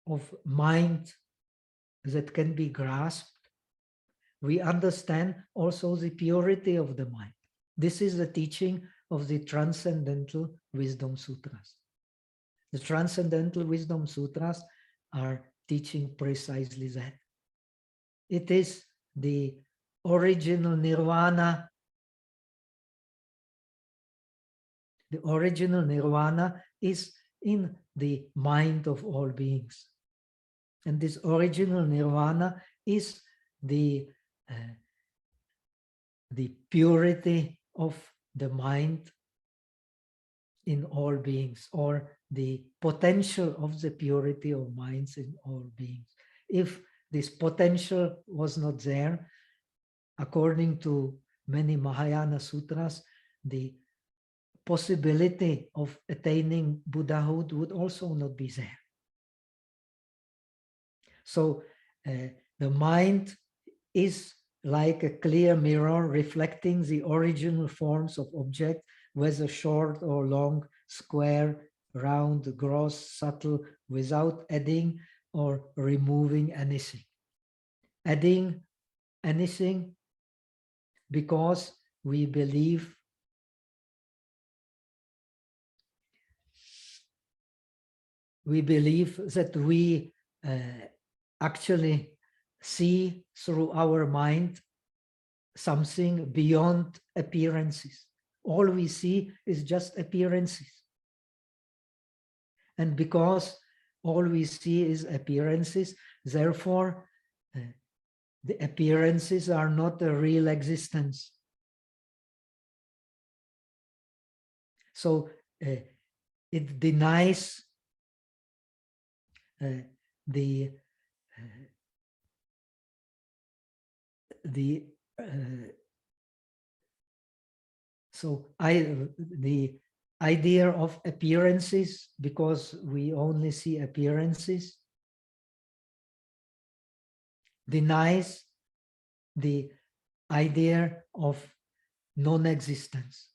of mind that can be grasped, we understand also the purity of the mind. This is the teaching of the Transcendental Wisdom Sutras. The Transcendental Wisdom Sutras are teaching precisely that. It is the original nirvana. The original nirvana is in the mind of all beings. And this original nirvana is the purity of the mind in all beings, or the potential of the purity of minds in all beings. If this potential was not there, according to many Mahayana sutras, the possibility of attaining Buddhahood would also not be there. So the mind is like a clear mirror reflecting the original forms of objects, whether short or long, square, round, gross, subtle, without adding or removing anything. Adding anything because we believe that we actually see through our mind something beyond appearances. All we see is just appearances. And because all we see is appearances, therefore, the appearances are not a real existence. So it denies the idea of appearances, because we only see appearances, denies the idea of non-existence.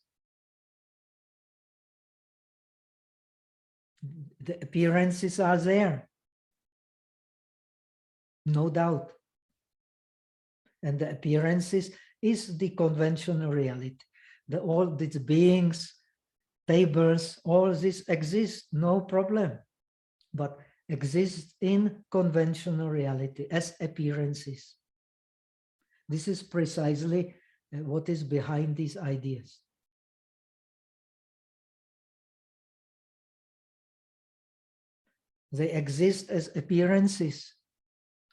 The appearances are there, no doubt. And the appearances is the conventional reality. All these beings, tables, all this exists, no problem, but exists in conventional reality as appearances. This is precisely what is behind these ideas. They exist as appearances,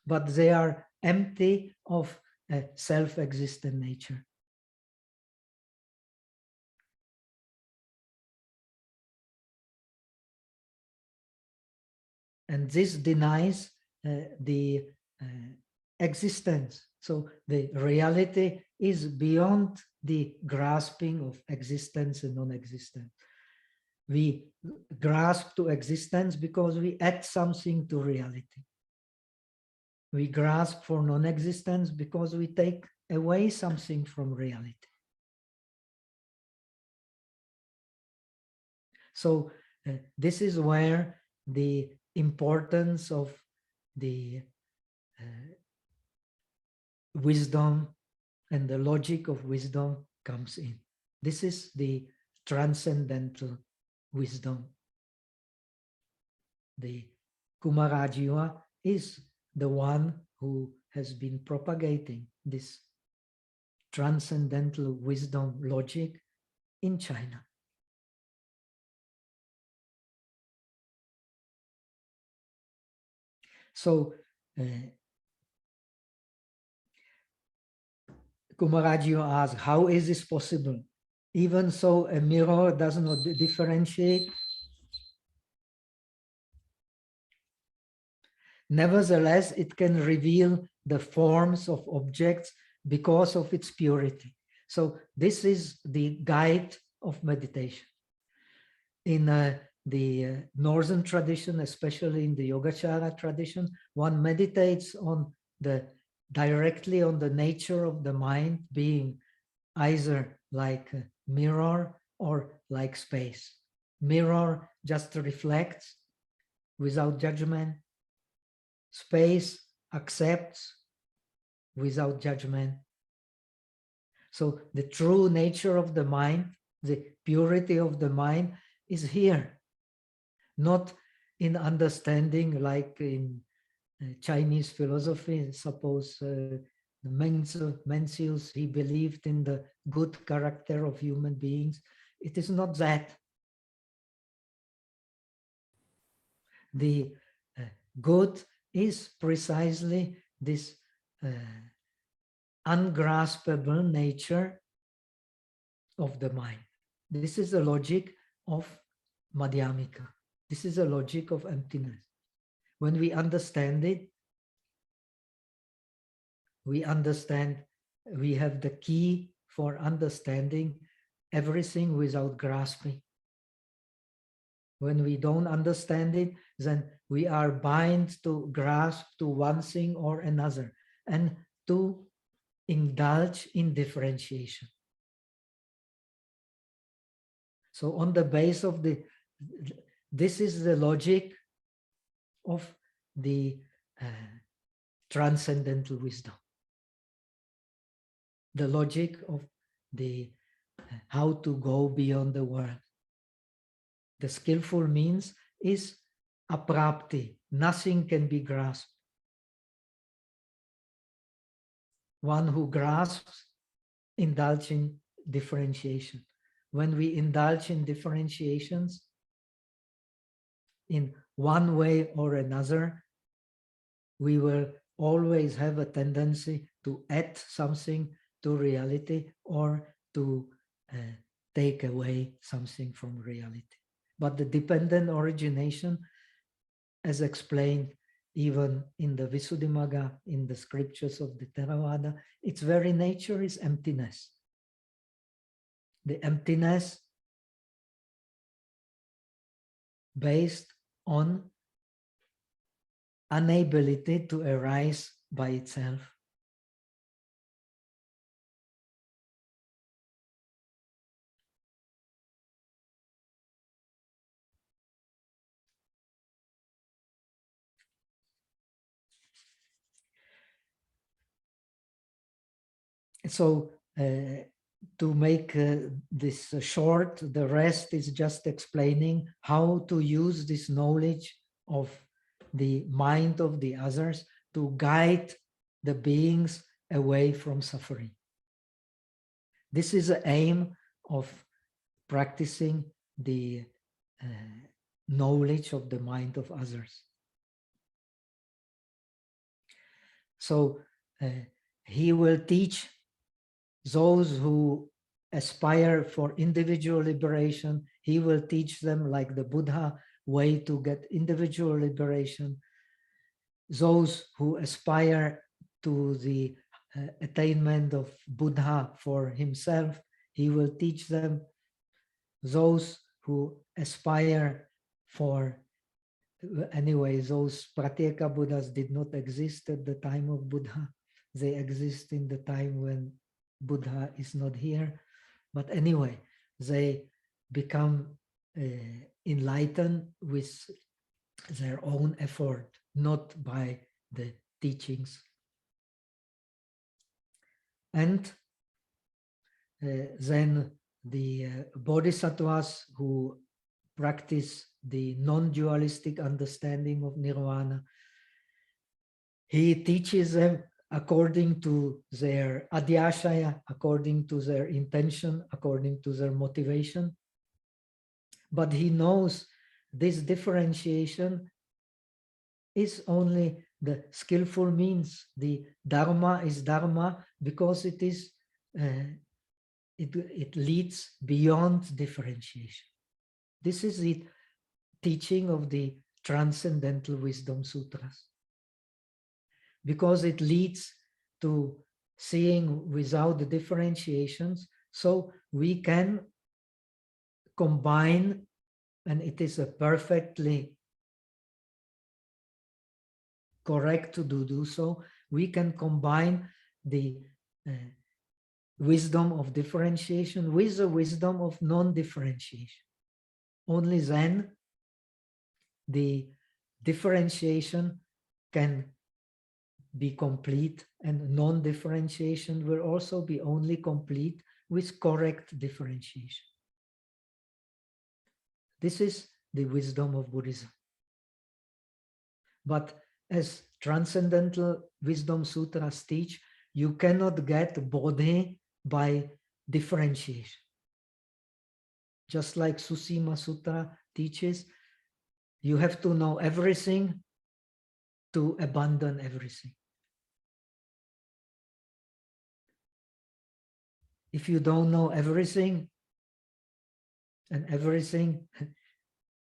but they are empty of a self-existent nature. And this denies the existence. So the reality is beyond the grasping of existence and non-existence. We grasp to existence because we add something to reality. We grasp for non-existence because we take away something from reality. So this is where the importance of the wisdom and the logic of wisdom comes in. This is the transcendental wisdom. the Kumarajiva is the one who has been propagating this transcendental wisdom logic in China. So Kumarajiva asks, how is this possible? Even so, a mirror does not differentiate. Nevertheless, it can reveal the forms of objects because of its purity. So this is the guide of meditation. In the northern tradition, especially in the Yogacara tradition, one meditates on directly on the nature of the mind being either like a mirror or like space. Mirror just reflects without judgment. Space accepts without judgment. So the true nature of the mind, the purity of the mind is here, not in understanding like in Chinese philosophy. Suppose Mencius, he believed in the good character of human beings. It is not that. The good is precisely this ungraspable nature of the mind. This is the logic of Madhyamika. This is the logic of emptiness. When we understand it, we understand, we have the key for understanding everything without grasping. When we don't understand it, then we are bound to grasp to one thing or another and to indulge in differentiation. So on the base of this is the logic of the transcendental wisdom. The logic of the how to go beyond the world. The skillful means is aprapti. Nothing can be grasped. One who grasps indulge in differentiation. When we indulge in differentiations in one way or another, we will always have a tendency to add something to reality or to take away something from reality. But the dependent origination, as explained even in the Visuddhimagga, in the scriptures of the Theravada, its very nature is emptiness. The emptiness based on inability to arise by itself. So to make this short, the rest is just explaining how to use this knowledge of the mind of the others to guide the beings away from suffering. This is the aim of practicing the knowledge of the mind of others. So he will teach those who aspire for individual liberation. He will teach them, like the Buddha, way to get individual liberation. Those who aspire to the attainment of Buddha for himself, he will teach them. Those who aspire for, anyway, those Pratyeka Buddhas did not exist at the time of Buddha. They exist in the time when Buddha is not here. But anyway, they become enlightened with their own effort, not by the teachings. And then the bodhisattvas who practice the non-dualistic understanding of nirvana. He teaches them according to their adhyasaya, according to their intention, according to their motivation. But he knows this differentiation is only the skillful means. The Dharma is Dharma because it is it leads beyond differentiation. This is the teaching of the Transcendental Wisdom Sutras, because it leads to seeing without the differentiations, so we can combine, and it is a perfectly correct to do so, we can combine the wisdom of differentiation with the wisdom of non-differentiation. Only then the differentiation can be complete, and non-differentiation will also be only complete with correct differentiation. This is the wisdom of Buddhism. But as Transcendental Wisdom Sutras teach, you cannot get bodhi by differentiation. Just like Susima Sutta teaches, you have to know everything to abandon everything. If you don't know everything, and everything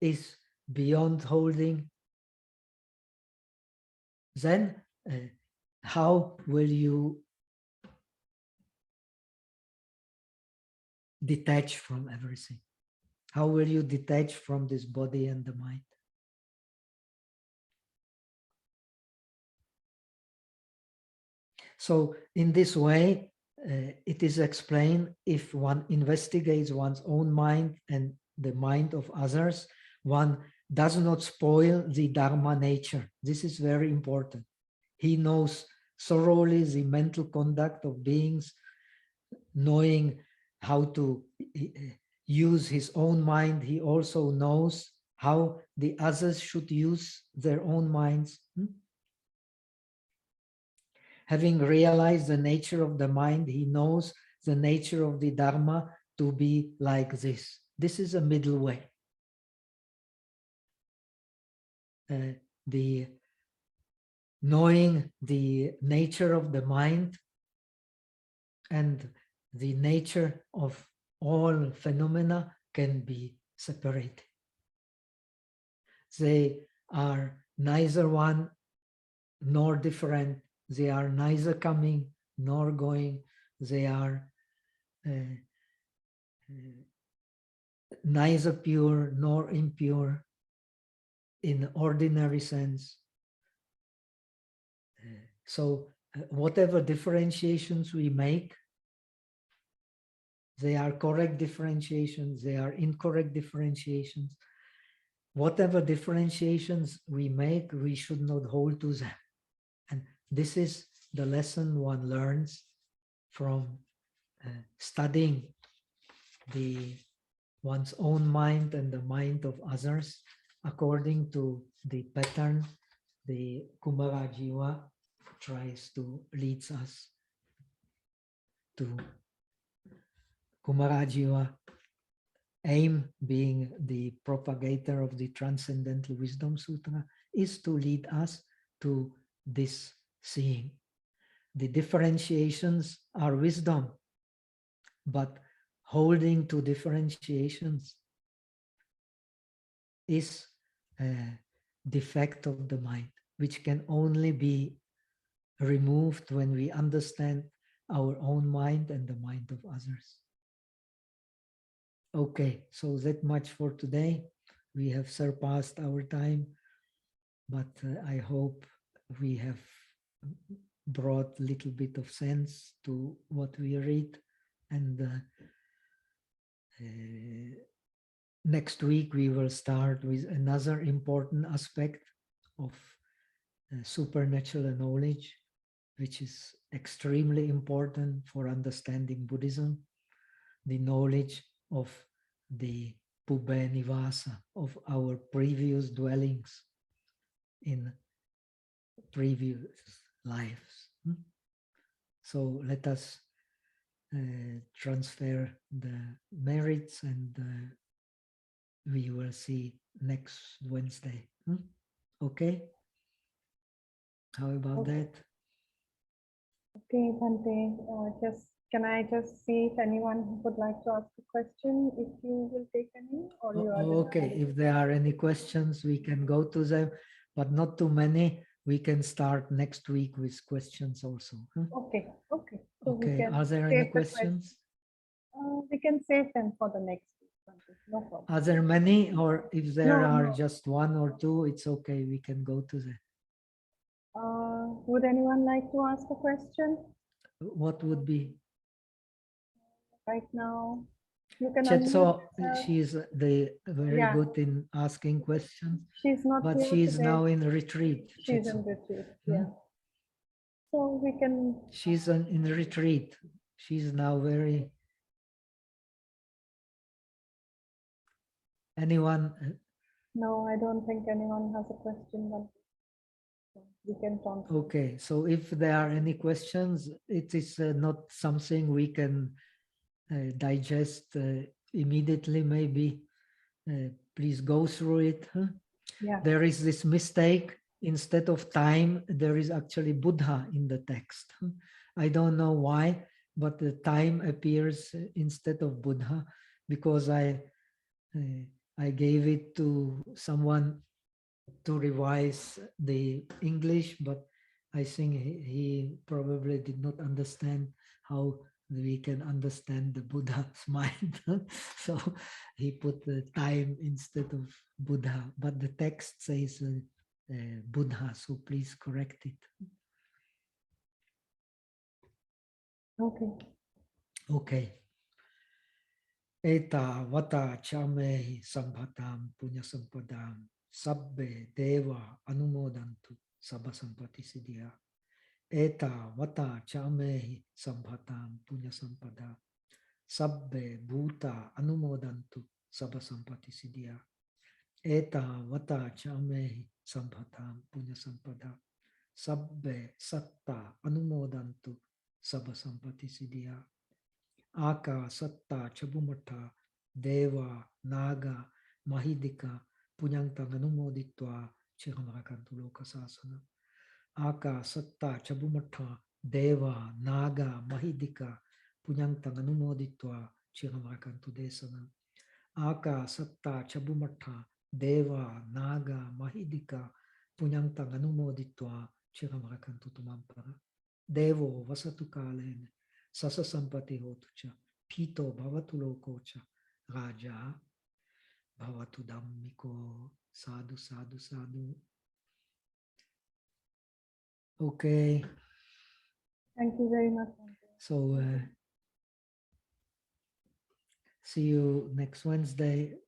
is beyond holding, then how will you detach from everything? How will you detach from this body and the mind? So in this way, it is explained, if one investigates one's own mind and the mind of others, one does not spoil the Dharma nature. This is very important. He knows thoroughly the mental conduct of beings, knowing how to use his own mind. He also knows how the others should use their own minds. Having realized the nature of the mind, he knows the nature of the Dharma to be like this. This is a middle way. The knowing the nature of the mind and the nature of all phenomena can be separated. They are neither one nor different. They are neither coming nor going. They are neither pure nor impure in ordinary sense. So whatever differentiations we make, they are correct differentiations, they are incorrect differentiations. Whatever differentiations we make, we should not hold to them. And this is the lesson one learns from studying one's own mind and the mind of others according to the pattern the Kumarajiva tries to lead us to. Kumarajiva aim, being the propagator of the Transcendental Wisdom Sutra, is to lead us to this seeing. The differentiations are wisdom, but holding to differentiations is a defect of the mind, which can only be removed when we understand our own mind and the mind of others. Okay, so that much for today. We have surpassed our time, but I hope we have brought a little bit of sense to what we read. And next week we will start with another important aspect of supernatural knowledge, which is extremely important for understanding Buddhism, the knowledge of the Pubbe Nivasa, of our previous dwellings in previous lives. So let us transfer the merits, and we will see next Wednesday. Okay? How about that? Okay, Bhante. Can I just see if anyone would like to ask a question? If you will take any, or you are okay. If there are any questions, we can go to them, but not too many. We can start next week with questions also. Okay, okay. So okay. Are there any questions? We can save them for the next week. No problem. Are there many, or if there No, are no. just one or two, it's okay. We can go to them. Would anyone like to ask a question What would be? right now? You can Chetso, unmute yourself. she's very Yeah. good in asking questions, She's not but here she's today. now in retreat. She's in Chetso. retreat. Yeah. So we can. She's in retreat. She's now very. Anyone? No, I don't think anyone has a question, but we can talk. Okay, so if there are any questions, it is not something we can digest immediately, maybe. Please go through it. Yeah. There is this mistake. Instead of time, there is actually Buddha in the text. I don't know why, but the time appears instead of Buddha, because I gave it to someone to revise the English, but I think he probably did not understand how we can understand the Buddha's mind. So he put the time instead of Buddha, but the text says Buddha, so please correct it. Okay. Okay. Eta vata chame sambhatam punya sampadam sabbe deva anumodantu sabha sampati siddhya. Eta vata chamehi sambhatam punya sampada sabbe bhuta anumodantu sabha sampati siddhya. Eta vata chamehi sambhatam punya sampada sabbe satta anumodantu sabha sampati siddhya. Aka satta chabumata deva naga mahidika punyantang anumoditva chiramarakantu lokasasana. Aka satta chabumata deva naga mahidika punyantang anumoditva chiramarakantu desana. Aka satta chabumata deva naga mahidika punyantang anumoditva chiramarakantu tumampara. Devo vasatu kalene sasa sampati hotucha pito bhavatu lokocha raja bhavatu dhammiko. Sadhu, sadhu, sadhu. Okay. Thank you very much. So see you next Wednesday.